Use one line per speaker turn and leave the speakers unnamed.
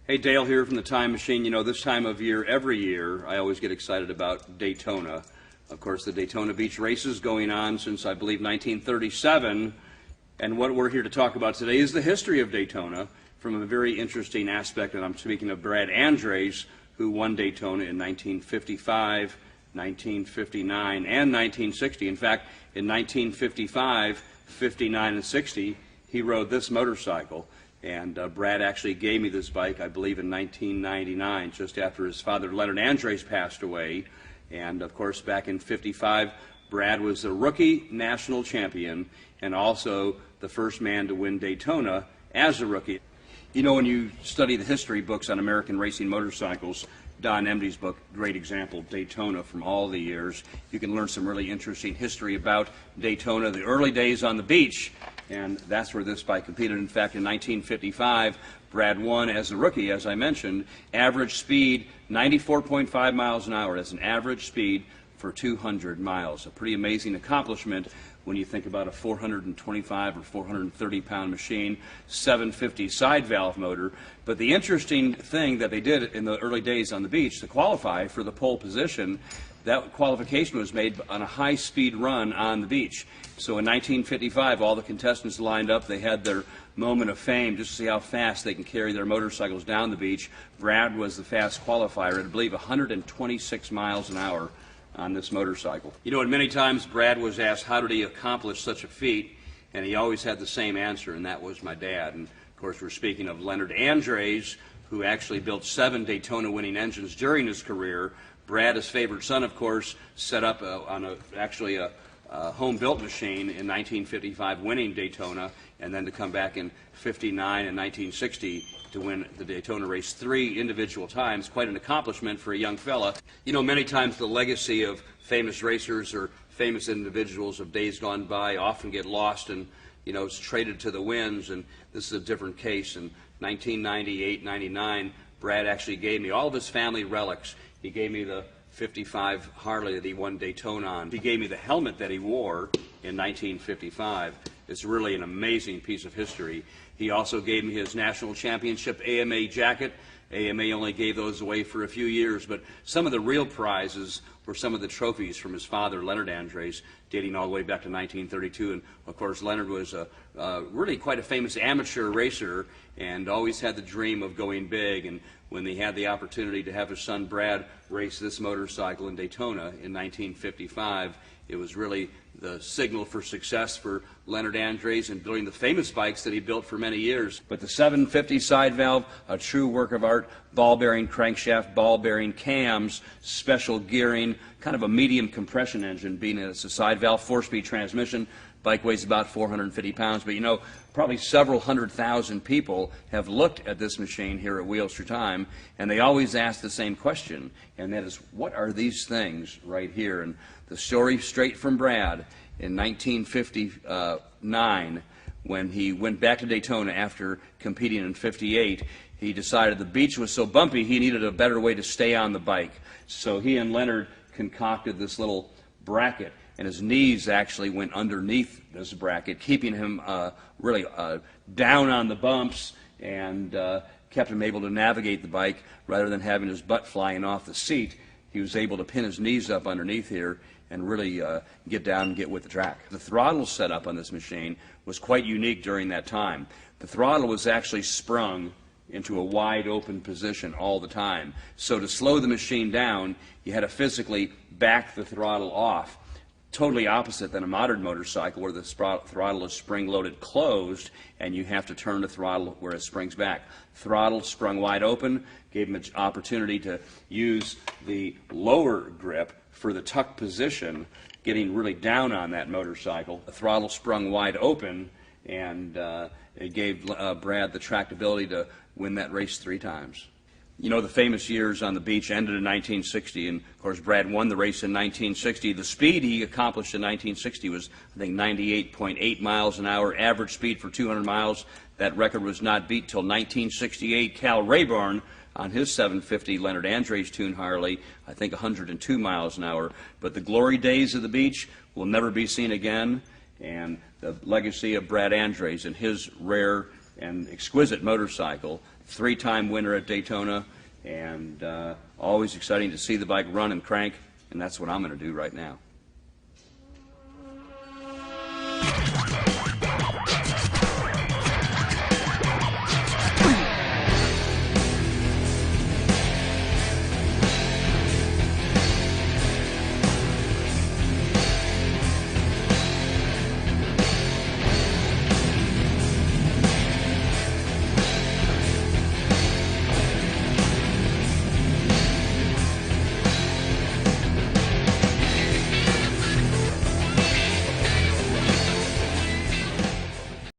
Hey, Dale here from the Time Machine. You know, this time of year, every year, I always get excited about Daytona. Of course, the Daytona Beach races going on since, I believe, 1937. And what we're here to talk about today is the history of Daytona from a very interesting aspect. And I'm speaking of Brad Andres, who won Daytona in 1955, 1959, and 1960. In fact, in 1955, 59, and 60, he rode this motorcycle. And Brad actually gave me this bike, I believe, in 1999, just after his father, Leonard Andres, passed away. And, of course, back in 55, Brad was the rookie national champion and also the first man to win Daytona as a rookie. You know, when you study the history books on American racing motorcycles, Don Emdy's book, great example, Daytona from all the years, you can learn some really interesting history about Daytona, the early days on the beach. And that's where this bike competed. In fact, in 1955, Brad won as a rookie, as I mentioned. Average speed, 94.5 miles an hour. That's an average speed for 200 miles. A pretty amazing accomplishment when you think about a 425 or 430 pound machine, 750 side valve motor. But the interesting thing that they did in the early days on the beach to qualify for the pole position, that qualification was made on a high-speed run on the beach. So in 1955, all the contestants lined up. They had their moment of fame just to see how fast they can carry their motorcycles down the beach. Brad was the fast qualifier at, I believe, 126 miles an hour on this motorcycle. You know, and many times Brad was asked, how did he accomplish such a feat? And he always had the same answer, and that was my dad. And, of course, we're speaking of Leonard Andres, who actually built 7 Daytona-winning engines during his career. Brad, his favorite son, of course, set up on a home-built machine in 1955, winning Daytona, and then to come back in 59 and 1960 to win the Daytona race 3 individual times. Quite an accomplishment for a young fella. You know, many times the legacy of famous racers or famous individuals of days gone by often get lost and, you know, it's traded to the winds, and this is a different case. In 1998, 99, Brad actually gave me all of his family relics. He gave me the 55 Harley that he won Daytona on. He gave me the helmet that he wore in 1955. It's really an amazing piece of history. He also gave me his national championship AMA jacket. AMA only gave those away for a few years, but some of the real prizes were some of the trophies from his father, Leonard Andres, dating all the way back to 1932. And, of course, Leonard was really quite a famous amateur racer and always had the dream of going big. And when they had the opportunity to have his son Brad race this motorcycle in Daytona in 1955, it was really the signal for success for Leonard Andres in building the famous bikes that he built for many years. But the 750 side valve, a true work of art, ball bearing crankshaft, ball bearing cams, special gearing, kind of a medium compression engine, being it's a side valve 4-speed transmission. Bike weighs about 450 pounds, but you know, probably several 100,000 people have looked at this machine here at Wheels for Time, and they always ask the same question, and that is, what are these things right here? And the story straight from Brad in 1959, when he went back to Daytona after competing in 58, he decided the beach was so bumpy he needed a better way to stay on the bike. So he and Leonard concocted this little bracket, and his knees actually went underneath this bracket, keeping him really down on the bumps, and kept him able to navigate the bike rather than having his butt flying off the seat. He was able to pin his knees up underneath here and really get down and get with the track. The throttle setup on this machine was quite unique during that time. The throttle was actually sprung into a wide open position all the time. So to slow the machine down, you had to physically back the throttle off. Totally opposite than a modern motorcycle where the throttle is spring-loaded closed and you have to turn the throttle where it springs back. Throttle sprung wide open, gave him an opportunity to use the lower grip for the tuck position, getting really down on that motorcycle. The throttle sprung wide open, and it gave Brad the tractability to win that race 3 times. You know, the famous years on the beach ended in 1960, and of course Brad won the race in 1960. The speed he accomplished in 1960 was, I think, 98.8 miles an hour, average speed for 200 miles. That record was not beat till 1968. Cal Rayburn on his 750 Leonard Andres tuned Harley, I think 102 miles an hour. But the glory days of the beach will never be seen again, and the legacy of Brad Andres and his rare and exquisite motorcycle, three-time winner at Daytona, and always exciting to see the bike run and crank, and that's what I'm going to do right now.